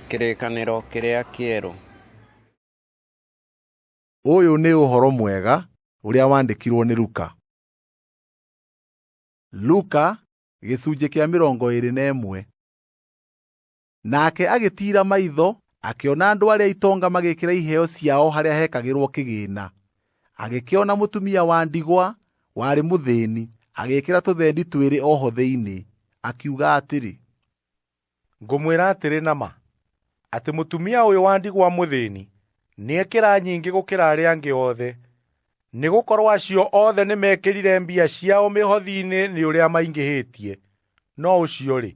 Kĩrĩkanĩro kĩrĩa kĩerũ. Ũyũ nĩ ũhoro mwega ũrĩa wandĩkirwo nĩ Luka. Luka gĩcunjĩ kĩa 21. Nake agĩtiira maitho, akĩona andũ arĩa itonga magĩkĩra iheo ciao harĩa hekagĩrwo kĩgĩĩna. Agĩkĩona mũtumia wa ndigwa warĩ mũthĩĩni, agĩkĩra tũthendi twĩrĩ oho thĩinĩ, akiuga atĩrĩ, ngũmwĩra atĩrĩ nama, atĩ mũtumia ũyũ wa ndigwa mũthĩĩni nĩekĩra nyingĩ gũkĩra arĩa angĩ othe, nĩgũkorwo acio othe nĩmekĩrire mbia ciao mĩhothi-inĩ nĩ ũrĩa maingĩhĩtie, no ũcio-rĩ,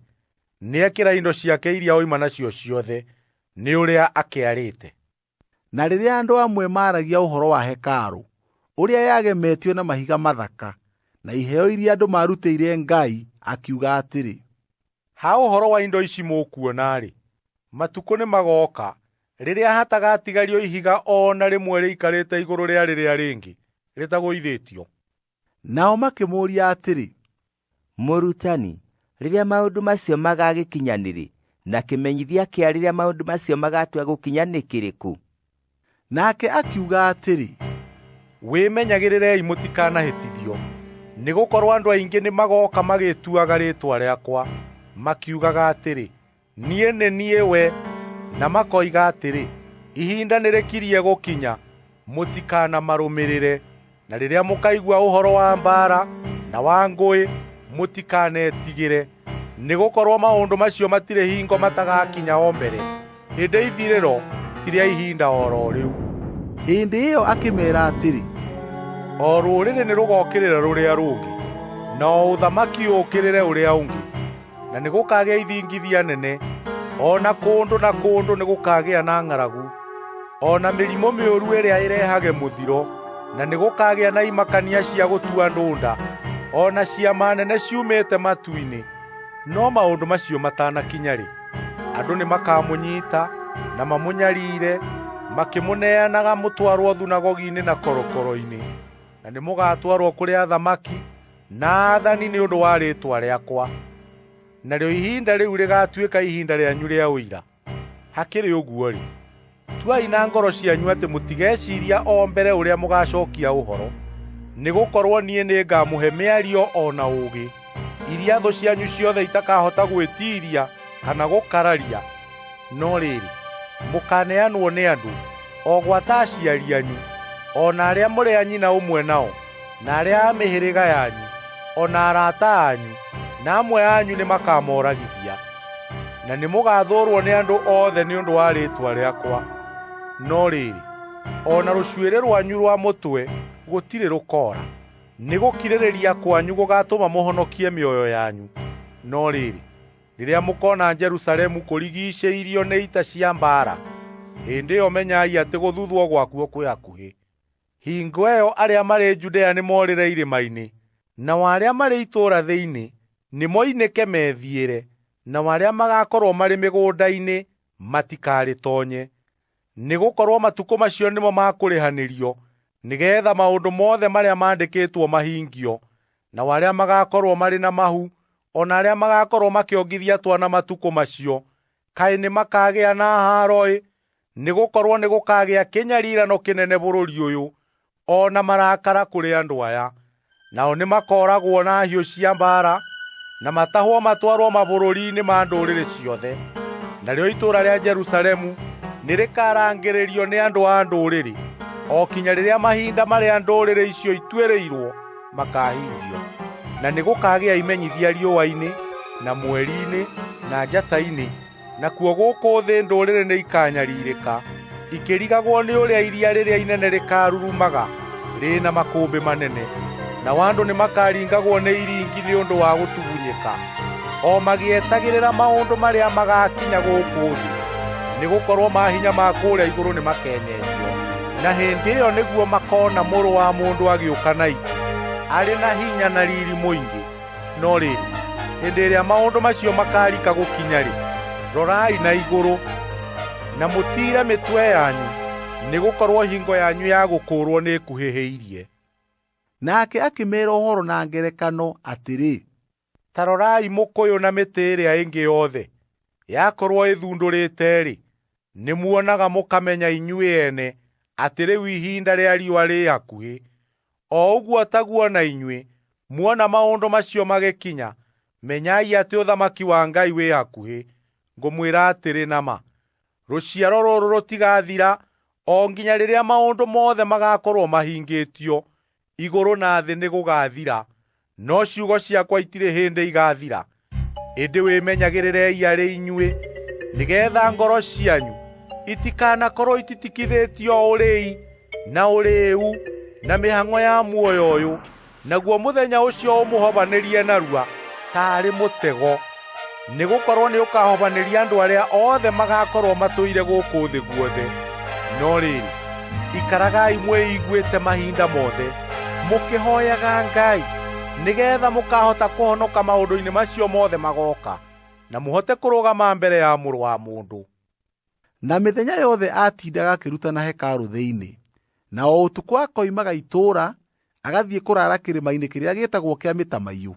nĩekĩra indo ciake iria oima nacio ciothe nĩ ũrĩa akĩarĩte. Na rĩrĩa andũ amwe maaragia ũhoro wa hekarũ, ũrĩa yagemetio na mahiga mathaka, na iheo iria andũ marutĩire Ngai, akiuga atĩrĩ, ha ũhoro wa indo ici mũkuona-rĩ, matukũ nĩmagoka rĩrĩa hatagatigario ihiga o na rĩmwe rĩikarĩte igũrũ rĩa rĩrĩa rĩngĩ rĩtagũithĩtio. Nao makĩmũũria atĩrĩ, Mũrutani, rĩrĩa maũndũ macio magagĩkinya-nĩrĩ, na kĩmenyithia kĩa rĩrĩa maũndũ macio magatua gũkinya nĩ kĩrĩkũ? Nake akiuga atĩrĩ, wĩmenyagĩrĩrei mũtikanahĩtithio, nĩgũkorwo andũ aingĩ nĩmagoka magĩtuaga rĩĩtwa rĩakwa, makiugaga atĩrĩ, niĩ nĩ niĩ we, na makoiga atĩrĩ, ihinda nĩrĩkirie gũkinya, mũtikanamarũmĩrĩre. Na rĩrĩa mũkaigua ũhoro wa mbaara na wa ngũĩ, mũtikanetigĩre, nĩgũkorwo maũndũ macio matirĩ hingo matagakinya o mbere. Hĩndĩ ithirĩro ti rĩa ihinda oro rĩu. Hĩndĩ ĩyo akĩmeera atĩrĩ, o rũrĩrĩ nĩrũgokĩrĩra rũrĩa rũngĩ, na o ũthamaki ũkĩrĩre ũrĩa ũngĩ, na nĩgũkagĩa ithingithia nene, o na kũndũ nĩgũkagĩa na ng'aragu, o na mĩrimũ mĩũru ĩrĩa ĩrehage mũthiro, na nĩgũkagĩa na imakania cia gũtua ndũnda, o na ciama nene ciumĩte matu-inĩ. No maũndũ macio matanakinya-rĩ, andũ nĩmakamũnyiita na mamũnyariire, makĩmũneanaga mũtwarwo thunagogi-inĩ na korokoro-inĩ, na nĩmũgatwarwo kũrĩ athamaki na athani nĩ ũndũ wa rĩĩtwa rĩakwa. Narĩo ihinda rĩu rĩgatuĩka ihinda rĩanyu rĩa ũira. Hakĩrĩ ũguo-rĩ, tuai na ngoro cianyu atĩ mũtigeciiria o mbere ũrĩa mũgacookia ũhoro, nĩgũkorwo niĩ nĩngamũhe mĩario o na ũũgĩ, iria thũ cianyu ciothe itakahota gwĩtiiria kana gũkararia. No rĩrĩ, mũkaneanwo nĩ andũ, o gwata aciari anyu, o na arĩa mũrĩ a nyina ũmwe nao, na arĩa a mĩhĩrĩga yanyu, o na arata anyu, na amwe anyu nĩmakamoragithia. Na nĩmũgathũũrwo nĩ andũ othe nĩ ũndũ wa rĩĩtwa rĩakwa. No rĩrĩ, o na rũcuĩrĩ rwanyu rwa mũtwe gũtirĩ rũkoora. Nĩgũkirĩrĩria kwanyu gũgatũma mũhonokie mĩoyo yanyu. No rĩrĩ, rĩrĩa mũkona Jerusalemu kũrigiicĩirio nĩ ita cia mbaara, hĩndĩ ĩyo menyai atĩ gũthuthwo gwakuo kwĩ hakuhĩ. Hingo ĩyo arĩa marĩ Judea nĩmorĩre irĩma-inĩ, nao arĩa marĩ itũũra thĩinĩ nĩmoinĩke methiĩre, nao arĩa magakorwo marĩ mĩgũnda-inĩ matikarĩtoonye. Nĩgũkorwo matukũ macio nĩmo makũrĩhanĩrio, nĩgeetha maũndũ mothe marĩa mandĩkĩtwo mahingio. Nao arĩa magakorwo marĩ na mahu, o na arĩa magakorwo makĩongithia twana matukũ macio, kaĩ nĩmakagĩa na haaro-ĩ! Nĩgũkorwo nĩgũkagĩa kĩnyariirano kĩnene bũrũri ũyũ, o na marakara kũrĩ andũ aya. Nao nĩmakooragwo na hiũ cia mbaara, na matahwo matwarwo mabũrũri-inĩ ma ndũrĩrĩ ciothe. Narĩo itũũra rĩa Jerusalemu nĩrĩkarangĩrĩrio nĩ andũ a ndũrĩrĩ, o kinya rĩrĩa mahinda marĩa ndũrĩrĩ icio ituĩrĩirwo makahingio. Na nĩgũkagĩa imenyithia riũa-inĩ, na mweri-inĩ, na njata-inĩ, nakuo gũkũ thĩ ndũrĩrĩ nĩikanyarirĩka, ikĩrigagwo nĩ ũrĩa iria rĩrĩa inene rĩkarurumaga rĩna makũmbĩ manene. Nao andũ nĩmakaringagwo nĩ iringi nĩ ũndũ wa gũtugunyĩka, o magĩetagĩrĩra maũndũ marĩa magakinya gũkũ thĩ, nĩgũkorwo mahinya ma kũũrĩa igũrũ nĩmakenyenyio. Na hĩndĩ ĩyo nĩguo makona Mũrũ wa Mũndũ agĩũka na itu, arĩ na hinya na riiri mũingĩ. No rĩrĩ, hĩndĩ ĩrĩa maũndũ macio makarika gũkinya-rĩ, rorai na igũrũ, na mũtiire mĩtwe yanyu, nĩgũkorwo hingo yanyu ya gũkũũrwo nĩĩkuhĩhĩirie. Nake akĩmeera ũhoro na ngerekano atĩrĩ, ta rorai mũkũyũ na mĩtĩ ĩrĩa ĩngĩ yothe. yakorwo ĩthundũrĩte-rĩ, nĩmuonaga mũkamenya inyuĩ ene atĩ rĩu ihinda rĩa riũa rĩ hakuhĩ. O ũguo taguo na inyuĩ muona maũndũ macio magĩkinya, menyai atĩ ũthamaki wa Ngai wĩ hakuhĩ. Ngũmwĩra atĩrĩ nama, rũciaro rũrũ rũtigathira o nginya rĩrĩa maũndũ mothe magakorwo mahingĩtio. Igũrũ na thĩ nĩgũgathira, no ciugo ciakwa itirĩ hĩndĩ igathira. Ĩndĩ wĩmenyagĩrĩrei arĩ inyuĩ, nĩgetha ngoro cianyu itikanakorwo ititikithĩtio ũrĩi na ũrĩĩu na mĩhang'o ya muoyo ũyũ, naguo mũthenya ũcio ũmũhobanĩrie narua tarĩ mũtego. Nĩgũkorwo nĩũkahobanĩria andũ arĩa othe magakorwo matũire gũkũ thĩ guothe. No rĩrĩ, ikaragai mwĩiguĩte mahinda mothe, mũkĩhoyaga Ngai, nĩgetha mũkahota kũhonoka maũndũ-inĩ macio mothe magoka, na mũhote kũrũgama mbere ya Mũrũ wa Mũndũ. Na mĩthenya yothe atindaga akĩrutana hekarũ thĩinĩ, na o ũtukũ akoimaga itũũra agathiĩ kũrara kĩrĩma-inĩ kĩrĩa gĩĩtagwo kĩa Mĩtamaiyũ.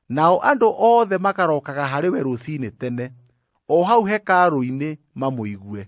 Nao andũ othe makarokaga harĩ we rũciinĩ tene, o hau hekarũ-inĩ mamũigue.